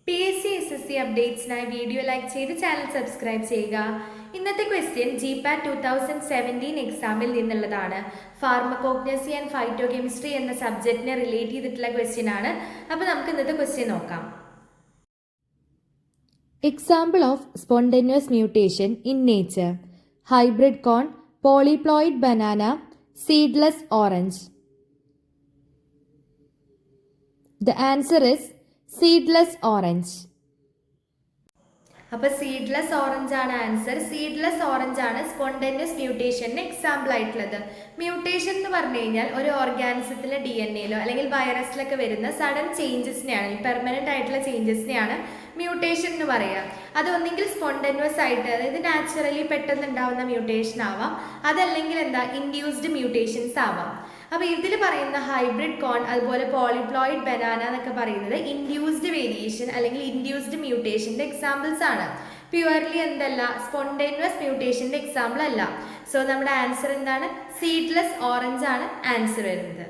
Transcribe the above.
PSC അപ്ഡേറ്റ്സിനായി video like ചെയ്ത് channel subscribe ചെയ്യുക. ഇന്നത്തെ ക്വസ്റ്റ്യൻ GPAT 2017 എക്സാമിൽ നിന്നുള്ളതാണ്. ഫാർമക്കോഗ്നസി ആൻഡ് ഫൈറ്റോകെമിസ്ട്രി എന്ന സബ്ജക്റ്റിനെ റിലേറ്റ് ചെയ്തിട്ടുള്ള ക്വസ്റ്റ്യൻ ആണ്. അപ്പോൾ നമുക്ക് ഇന്നത്തെ ക്വസ്റ്റ്യൻ നോക്കാം. Example of spontaneous mutation in nature: hybrid corn, polyploid banana, seedless orange. The answer is seedless orange. അപ്പോൾ സീഡ്ലെസ് ഓറഞ്ച് ആണ് ആൻസർ. സീഡ്ലെസ് ഓറഞ്ച് ആണ് സ്പോണ്ടേനിയസ് മ്യൂട്ടേഷന് എക്സാമ്പിൾ ആയിട്ടുള്ളത്. മ്യൂട്ടേഷൻ എന്ന് പറഞ്ഞു കഴിഞ്ഞാൽ ഒരു ഓർഗാനിസത്തിലെ DNA-ലോ അല്ലെങ്കിൽ വൈറസിലൊക്കെ വരുന്ന സഡൻ ചേഞ്ചസിനെയാണ്, പെർമനന്റ് ആയിട്ടുള്ള ചേഞ്ചസിനെയാണ് മ്യൂട്ടേഷൻ എന്ന് പറയുക. അത് ഒന്നെങ്കിൽ സ്പോണ്ടേനിയസ് ആയിട്ട്, അതായത് നാച്ചുറലി പെട്ടെന്ന് ഉണ്ടാവുന്ന മ്യൂട്ടേഷൻ ആവാം, അതല്ലെങ്കിൽ ഇൻഡ്യൂസ്ഡ് മ്യൂട്ടേഷൻസ് ആവാം. അപ്പോൾ ഇതിൽ പറയുന്ന ഹൈബ്രിഡ് കോൺ അതുപോലെ പോളിപ്ലോയിഡ് ബനാന എന്നൊക്കെ പറയുന്നത് ഇൻഡ്യൂസ്ഡ് വേരിയേഷൻ അല്ലെങ്കിൽ ഇൻഡ്യൂസ്ഡ് മ്യൂട്ടേഷൻ്റെ എക്സാമ്പിൾസ് ആണ്. പ്യുവർലി സ്പോണ്ടേനിയസ് മ്യൂട്ടേഷൻ്റെ എക്സാമ്പിൾ അല്ല. സോ നമ്മുടെ ആൻസർ എന്താണ്? സീഡ്ലെസ് ഓറഞ്ച് ആണ് ആൻസർ വരുന്നത്.